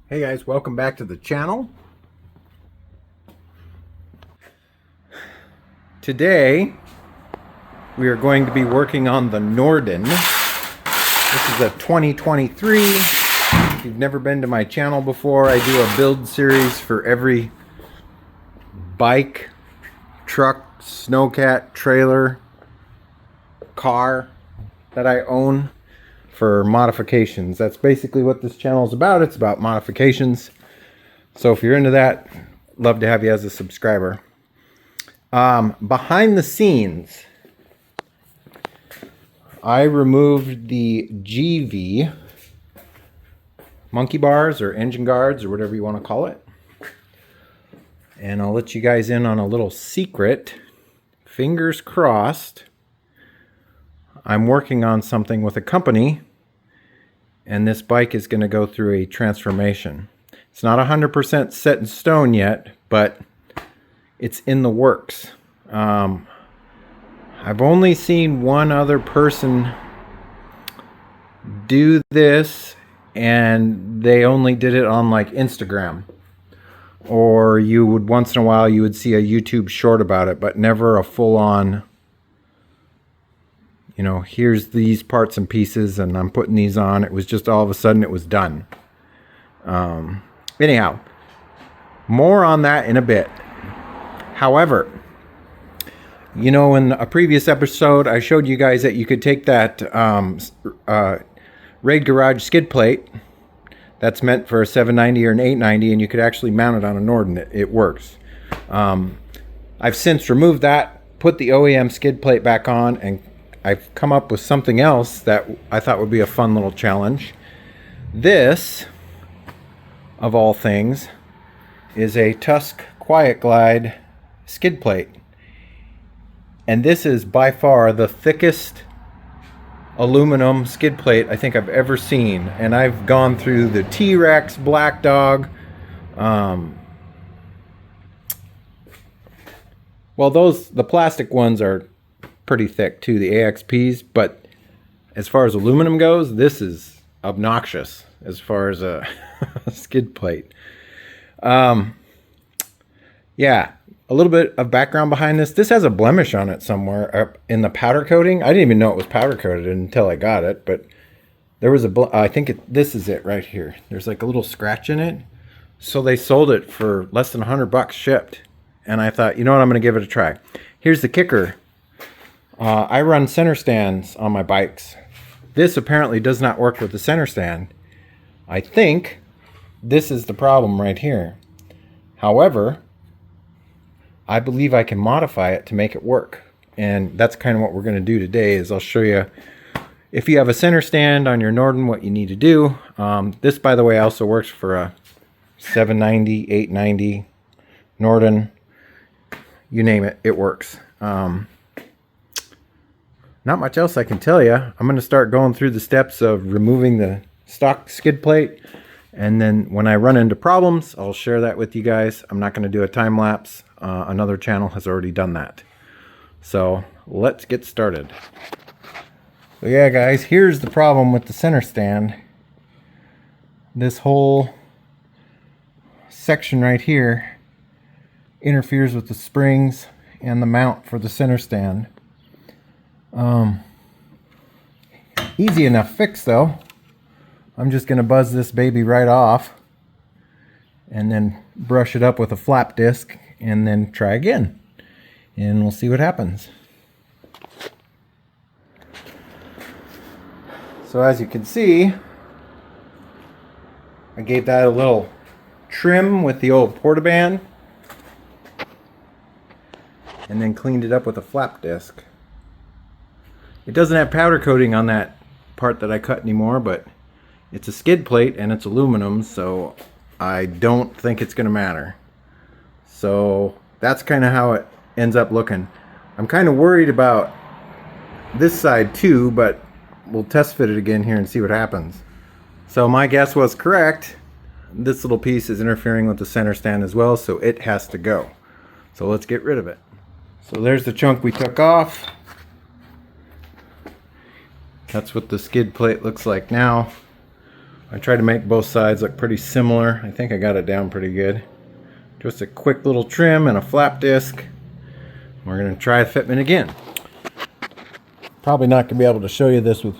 Hey guys, welcome back to the channel. Today we are going to be working on the Norden. This is a 2023. If you've never been to my channel before, I do a build series for every bike, truck, snowcat, trailer, car that I own for modifications. That's basically what this channel is about. It's about modifications. So if you're into that, love to have you as a subscriber. Behind the scenes, I removed the GV monkey bars or engine guards or whatever you want to call it. And I'll let you guys in on a little secret. Fingers crossed. I'm working on something with a company, and this bike is going to go through a transformation. It's not 100% set in stone yet, but it's in the works. I've only seen one other person do this, and they only did it on like Instagram. Or you would once in a while you would see a YouTube short about it, but never a full-on, you know, here's these parts and pieces and I'm putting these on. It was just all of a sudden it was done. Anyhow, more on that in a bit. However, you know, in a previous episode, I showed you guys that you could take that Raid Garage skid plate that's meant for a 790 or an 890, and you could actually mount it on a Norden. It works. I've since removed that, put the OEM skid plate back on, and I've come up with something else that I thought would be a fun little challenge. This, of all things, is a Tusk Quiet Glide skid plate. And this is by far the thickest aluminum skid plate I think I've ever seen. And I've gone through the T-Rex, Black Dog. Well, the plastic ones are pretty thick too, the AXPs, but as far as aluminum goes, this is obnoxious as far as a skid plate. Yeah, a little bit of background behind this. This has a blemish on it somewhere in the powder coating. I didn't even know it was powder coated until I got it, but there was I think this is it right here. There's like a little scratch in it. So they sold it for less than $100 shipped. And I thought, you know what, I'm going to give it a try. Here's the kicker. I run center stands on my bikes. This apparently does not work with the center stand. I think this is the problem right here. However, I believe I can modify it to make it work. And that's kind of what we're going to do today. Is I'll show you, if you have a center stand on your Norden, what you need to do. This, by the way, also works for a 790, 890, Norden. You name it, it works. Not much else I can tell you. I'm going to start going through the steps of removing the stock skid plate. And then when I run into problems, I'll share that with you guys. I'm not going to do a time lapse. Another channel has already done that. So let's get started. So yeah, guys, here's the problem with the center stand. This whole section right here interferes with the springs and the mount for the center stand. Easy enough fix though. I'm just going to buzz this baby right off and then brush it up with a flap disc and then try again, and we'll see what happens. So as you can see, I gave that a little trim with the old portaband and then cleaned it up with a flap disc. It doesn't have powder coating on that part that I cut anymore, but it's a skid plate and it's aluminum, so I don't think it's going to matter. So that's kind of how it ends up looking. I'm kind of worried about this side too, but we'll test fit it again here and see what happens. So my guess was correct. This little piece is interfering with the center stand as well, so it has to go. So let's get rid of it. So there's the chunk we took off. That's what the skid plate looks like now. I tried to make both sides look pretty similar. I think I got it down pretty good. Just a quick little trim and a flap disc. We're going to try fitment again. Probably not going to be able to show you this with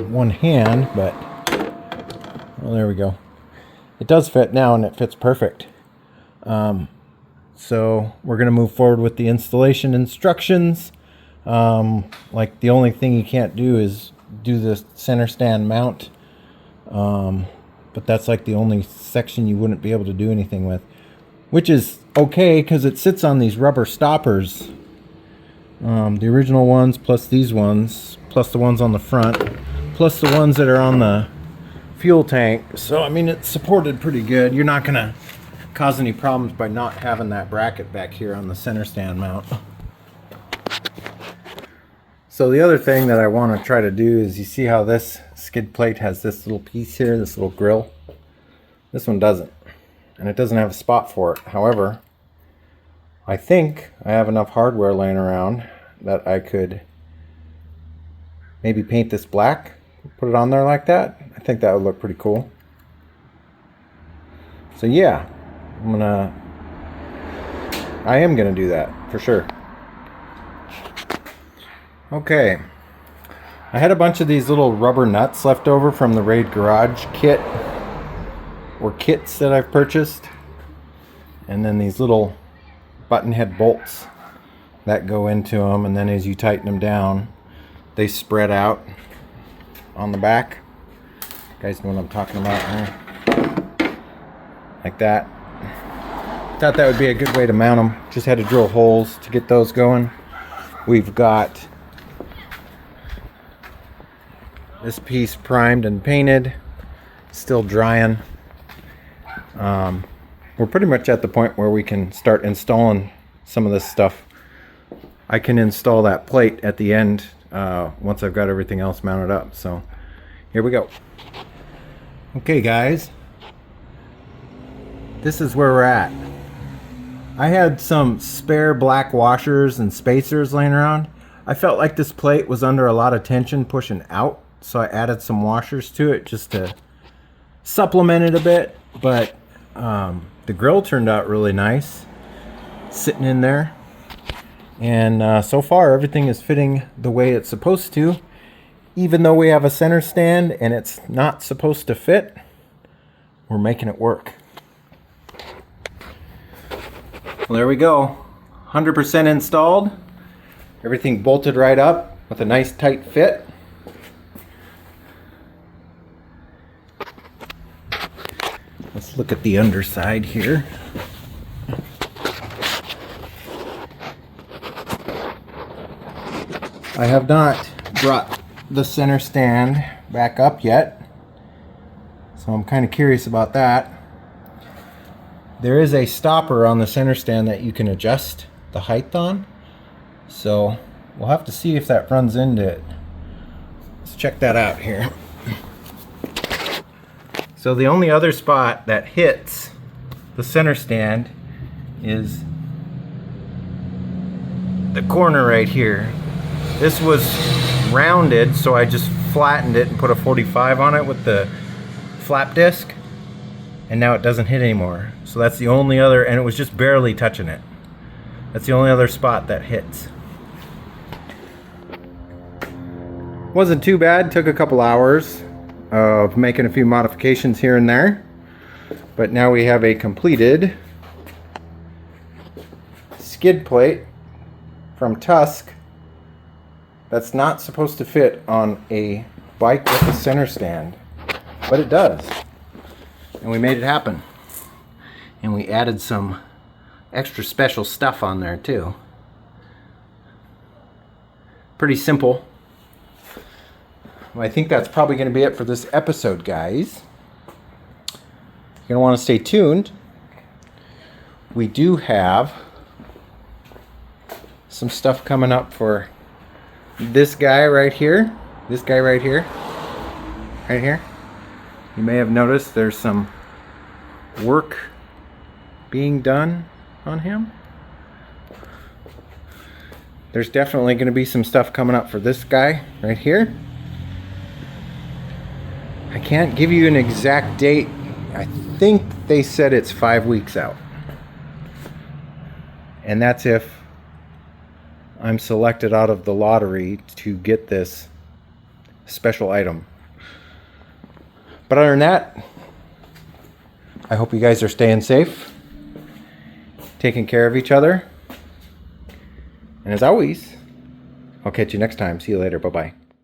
one hand, but well, there we go. It does fit now, and it fits perfect. So we're going to move forward with the installation instructions. Like the only thing you can't do is do the center stand mount. But that's like the only section you wouldn't be able to do anything with, which is okay because it sits on these rubber stoppers. The original ones plus these ones plus the ones on the front plus the ones that are on the fuel tank. So I mean, it's supported pretty good. You're not gonna cause any problems by not having that bracket back here on the center stand mount. So the other thing that I want to try to do is, you see how this skid plate has this little piece here, this little grill? This one doesn't, and it doesn't have a spot for it. However, I think I have enough hardware laying around that I could maybe paint this black, put it on there like that. I think that would look pretty cool. So yeah, I am gonna do that for sure. Okay, I had a bunch of these little rubber nuts left over from the Raid Garage kit, or kits that I've purchased, and then these little button head bolts that go into them, and then as you tighten them down they spread out on the back. You guys know what I'm talking about here? Like that. Thought that would be a good way to mount them. Just had to drill holes to get those going. We've got this piece primed and painted, still drying. We're pretty much at the point where we can start installing some of this stuff. I can install that plate at the end once I've got everything else mounted up. So here we go. Okay guys, this is where we're at. I had some spare black washers and spacers laying around. I felt like this plate was under a lot of tension pushing out, so I added some washers to it just to supplement it a bit. But the grill turned out really nice sitting in there, and so far everything is fitting the way it's supposed to. Even though we have a center stand and it's not supposed to fit, we're making it work. Well, there we go, 100% installed, everything bolted right up with a nice tight fit. Let's look at the underside here. I have not brought the center stand back up yet, so I'm kind of curious about that. There is a stopper on the center stand that you can adjust the height on, so we'll have to see if that runs into it. Let's check that out here. So the only other spot that hits the center stand is the corner right here. This was rounded, so I just flattened it and put a 45 on it with the flap disc, and now it doesn't hit anymore. So that's the only other, and it was just barely touching it. That's the only other spot that hits. Wasn't too bad, took a couple hours of making a few modifications here and there, but now we have a completed skid plate from Tusk that's not supposed to fit on a bike with a center stand, but it does, and we made it happen. And we added some extra special stuff on there too. Pretty simple. Well, I think that's probably going to be it for this episode, guys. You're going to want to stay tuned. We do have some stuff coming up for this guy right here. This guy right here. Right here. You may have noticed there's some work being done on him. There's definitely going to be some stuff coming up for this guy right here. I can't give you an exact date. I think they said it's 5 weeks out. And that's if I'm selected out of the lottery to get this special item. But other than that, I hope you guys are staying safe, taking care of each other. And as always, I'll catch you next time. See you later. Bye-bye.